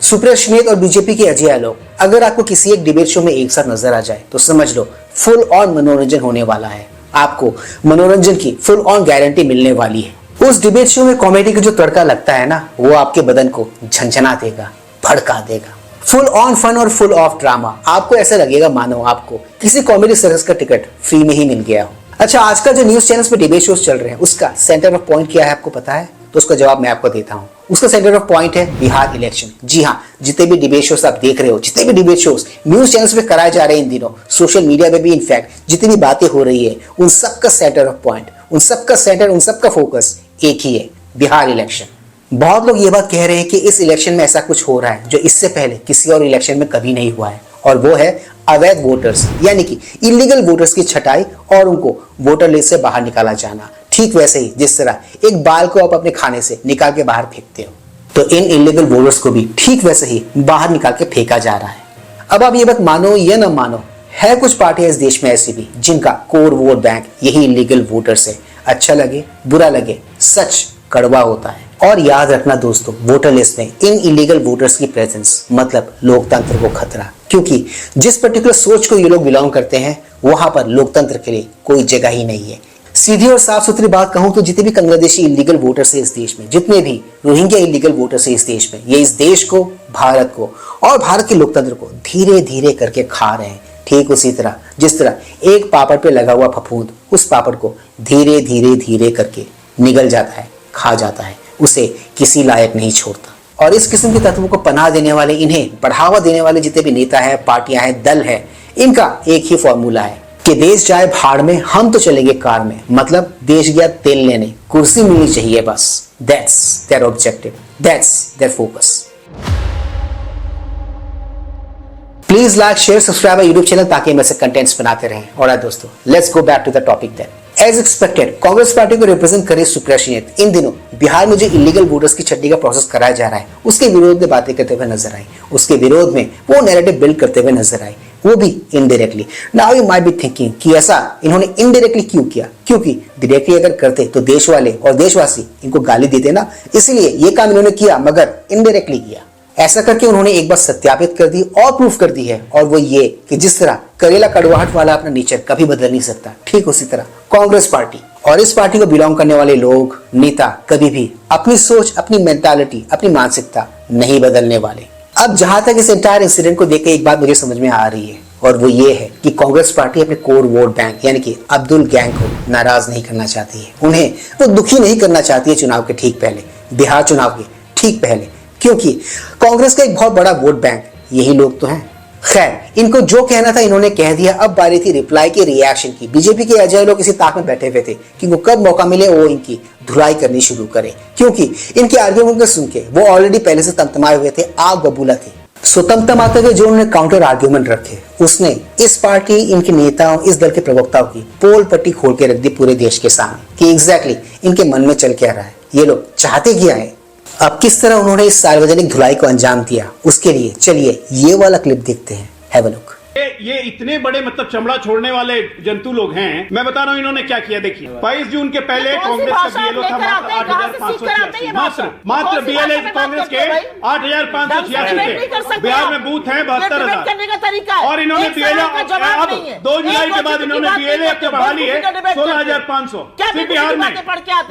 सुप्रिया सुलेख और बीजेपी के अजय आलोक अगर आपको किसी एक डिबेट शो में एक साथ नजर आ जाए तो समझ लो फुल ऑन मनोरंजन होने वाला है। आपको मनोरंजन की फुल ऑन गारंटी मिलने वाली है। उस डिबेट शो में कॉमेडी का जो तड़का लगता है ना, वो आपके बदन को झंझना देगा, भड़का देगा। फुल ऑन फन और फुल ऑफ ड्रामा। आपको ऐसा लगेगा मानो आपको किसी कॉमेडी सर्कस का टिकट फ्री में ही मिल गया हो। अच्छा, आजकल जो न्यूज चैनल्स पे डिबेट शोज चल रहे हैं उसका सेंटर ऑफ पॉइंट क्या है आपको पता है? तो उसका जवाब मैं आपको देता हूँ। उसका सेंटर ऑफ पॉइंट है बिहार इलेक्शन। जी हाँ, जितने भी डिबेट शोज आप देख रहे हो, जितने भी डिबेट शोज न्यूज चैनल्स पे कराए जा रहे हैं इन दिनों, सोशल मीडिया पे भी इनफैक्ट जितनी भी बातें हो रही है, उन सबका सेंटर ऑफ पॉइंट, उन सबका सेंटर, उन सबका फोकस एक ही है, बिहार इलेक्शन। बहुत लोग ये बात कह रहे हैं कि इस इलेक्शन में ऐसा कुछ हो रहा है जो इससे पहले किसी और इलेक्शन में कभी नहीं हुआ है, और वो है अवैध वोटर्स यानी कि इलीगल वोटर्स की छटाई और उनको वोटर लिस्ट से बाहर निकाला जाना। ठीक वैसे ही जिस तरह एक बाल को आप अपने खाने से निकाल के बाहर फेंकते हो, तो इन इलीगल वोटर्स को भी ठीक वैसे ही बाहर निकाल के फेंका जा रहा है। अब आप ये बात मानो या ना मानो, है कुछ पार्टियां इस देश में ऐसी भी जिनका कोर वोट बैंक यही इलीगल वोटर्स है। अच्छा लगे बुरा लगे, सच कड़वा होता है। और याद रखना दोस्तों, वोटर लिस्ट में इन इलीगल वोटर्स की प्रेजेंस मतलब लोकतंत्र को खतरा, क्योंकि जिस पर्टिकुलर सोच को ये लोग बिलोंग करते हैं वहां पर लोकतंत्र के लिए कोई जगह ही नहीं है। सीधी और साफ सुथरी बात कहूं तो जितने भी बांग्लादेशी इलीगल वोटर्स है इस देश में, जितने भी रोहिंग्या इलीगल वोटर्स है इस देश में, ये इस देश को, भारत को और भारत के लोकतंत्र को धीरे धीरे करके खा रहे हैं। ठीक उसी तरह जिस तरह एक पापड़ पे लगा हुआ फफूंद उस पापड़ को धीरे धीरे धीरे करके निगल जाता है, खा जाता है, उसे किसी लायक नहीं छोड़ता। और इस किस्म के तत्वों को पनाह देने वाले, इन्हें बढ़ावा देने वाले जितने भी नेता हैं, पार्टियां हैं, दल है, इनका एक ही फॉर्मूला है कि देश जाए भाड़ में, हम तो चलेंगे कार में। मतलब देश गया तेल लेने, कुर्सी मिलनी चाहिए बस। That's their objective, that's their focus. Please like, share, subscribe YouTube channel ताकि हम ऐसे कंटेंट्स बनाते रहें। और दोस्तों, let's go back to the topic then. As expected Congress party को रिप्रेजेंट करे सुप्रिया सुलेख इन दिनों बिहार में जो इलीगल वोटर्स की छट्टी का प्रोसेस कराया जा रहा है उसके विरोध में बातें करते हुए नजर आई। उसके विरोध में वो नैरेटिव बिल्ड करते हुए नजर आई, वो भी indirectly. Now you might be thinking कि ऐसा इन्होंने इनडायरेक्टली क्यों किया? क्योंकि डायरेक्टली अगर करते तो देश वाले और देशवासी इनको गाली देते ना, इसलिए ये काम इन्होंने किया, मगर इनडायरेक्टली किया। ऐसा करके उन्होंने एक बात सत्यापित कर दी और प्रूफ कर दी है, और वो ये कि जिस तरह करेला कड़वाहट वाला अपना नेचर कभी बदल नहीं सकता, ठीक उसी तरह कांग्रेस पार्टी और इस पार्टी को बिलोंग करने वाले लोग, नेता कभी भी अपनी सोच, अपनी मेंटालिटी, अपनी मानसिकता नहीं बदलने वाले। अब जहां तक इस एंटायर इंसिडेंट को देख एक बात मुझे समझ में आ रही है, और वो ये है कि कांग्रेस पार्टी अपने कोर वोट बैंक यानी कि अब्दुल गैंग को नाराज नहीं करना चाहती है। उन्हें वो दुखी नहीं करना चाहती है चुनाव के ठीक पहले, बिहार चुनाव के ठीक पहले, क्योंकि कांग्रेस का एक बहुत बड़ा वोट बैंक यही लोग तो हैं। खैर, इनको जो कहना था इन्होंने कह दिया। अब बारी थी रिप्लाई की, रिएक्शन की। बीजेपी के अजय लोग इसी ताक में बैठे हुए थे कि इनको कब मौका मिले वो इनकी धुलाई करनी शुरू करे, क्योंकि इनके आर्ग्यूमेंट को सुन के वो ऑलरेडी पहले से तमतमाए हुए थे, आग बबूला थे। सो तमतमाते हुए जो उन्होंने काउंटर आर्ग्यूमेंट रखे, उसने इस पार्टी, इनके नेताओं, इस दल के प्रवक्ताओं की पोल पट्टी खोल के रख दी पूरे देश के सामने कि एग्जैक्टली इनके मन में चल क्या रहा है, ये लोग चाहते क्या है। अब किस तरह उन्होंने इस सार्वजनिक धुलाई को अंजाम दिया, उसके लिए चलिए ये वाला क्लिप देखते हैं। Have a look. ये इतने बड़े मतलब चमड़ा छोड़ने वाले जंतु लोग हैं। मैं बता रहा हूँ इन्होंने क्या किया। देखिए 22 जून के पहले कांग्रेस का बीएलओ था मात्र 8,586, बीएलए कांग्रेस के 8,586 थे। बिहार में बूथ है 72,000 और इन्होंने बीएलए अब 2 जुलाई के बाद इन्होंने बीएलए के बढ़ा लिए 16,500 सिर्फ बिहार में।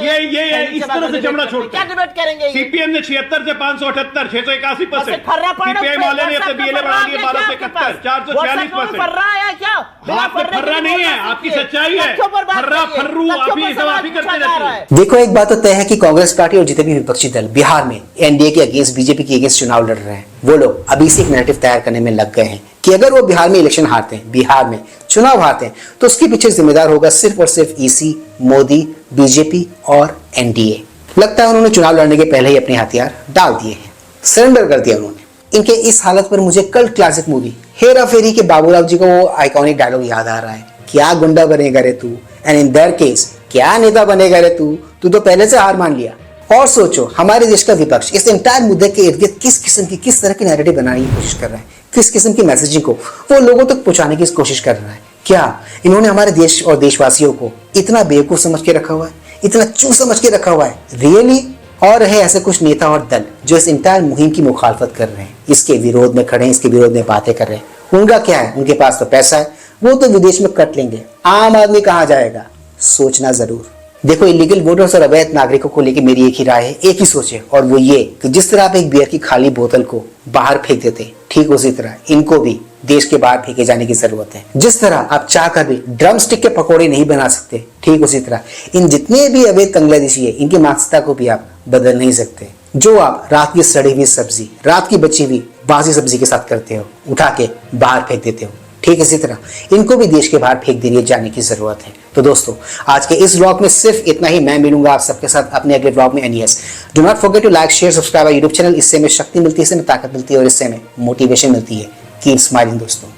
ये इस तरह से चमड़ा छोड़ते हैं। सीपीएम ने 76 से 578, 681%। सीपीआई वाले ने अपने बीएलए बढ़ा दिए 12 से 71, 446%। फर्रा नहीं है, आपकी सच्चाई है। फर्रा फर्रू आप ही करते रहते हैं। देखो, एक बात तो तय है कि कांग्रेस पार्टी और जितने भी विपक्षी दल बिहार में एनडीए के अगेंस्ट, बीजेपी के अगेंस्ट चुनाव लड़ रहे हैं, वो लोग अभी से एक नैरेटिव तैयार करने में लग गए हैं कि अगर वो बिहार में इलेक्शन हारते हैं, बिहार में चुनाव हारते हैं, तो उसके पीछे जिम्मेदार होगा सिर्फ और सिर्फ ईसी, मोदी, बीजेपी और एनडीए। लगता है उन्होंने चुनाव लड़ने के पहले ही अपने हथियार डाल दिए हैं, सरेंडर कर दिया उन्होंने। इनके इस हालत पर मुझे कल्ट क्लासिक मूवी हेरा फेरी के बाबूराव जी का वो आइकॉनिक डायलॉग याद आ रहा है, क्या गुंडा बनेगा रे तू, एंड इन देयर केस क्या नेता बनेगा रे तू तो पहले से हार मान लिया। और सोचो हमारे देश का विपक्ष इस एंटायर मुद्दे के इर्द गिर्द किस किस्म की, किस तरह की नैरेटिव बनाने की कोशिश कर रहा है, किस किस्म की मैसेजिंग को वो लोगों तक पहुंचाने की कोशिश कर रहा है। क्या इन्होंने हमारे देश और देशवासियों को इतना बेवकूफ समझ के रखा हुआ है, इतना चूर समझ के रखा हुआ है? रियली और है ऐसे कुछ नेता और दल जो इस इंटायर मुहिम की मुखालफत कर रहे हैं, इसके विरोध में खड़े हैं, इसके विरोध में बातें कर रहे हैं। उनका क्या है, उनके पास तो पैसा है, वो तो विदेश में कट लेंगे। आम आदमी कहाँ जाएगा, सोचना जरूर। देखो, इलीगल वोटर्स और अवैध नागरिकों को लेकर मेरी एक ही राय है, एक ही सोच है, और वो ये कि जिस तरह आप एक बियर की खाली बोतल को बाहर फेंक देते, ठीक उसी तरह इनको भी देश के बाहर फेंके जाने की जरूरत है। जिस तरह आप चाहकर भी ड्रम स्टिक के पकौड़े नहीं बना सकते, ठीक उसी तरह इन जितने भी अवैध बांग्लादेशी है, इनकी मानसिकता को भी आप बदल नहीं सकते। जो आप रात की सड़ी हुई सब्जी, रात की बची हुई बासी सब्जी के साथ करते हो, उठा के बाहर फेंक देते हो, ठीक इसी तरह इनको भी देश के बाहर फेंक देने जाने की जरूरत है। तो दोस्तों, आज के इस व्लॉग में सिर्फ इतना ही। मैं मिलूंगा आप सबके साथ अपने अगले व्लॉग में। एनईएस, do not forget to like, share, subscribe YouTube channel. इससे हमें शक्ति मिलती है, इससे हमें ताकत मिलती है और इससे हमें मोटिवेशन मिलती है। कीप स्माइलिंग दोस्तों।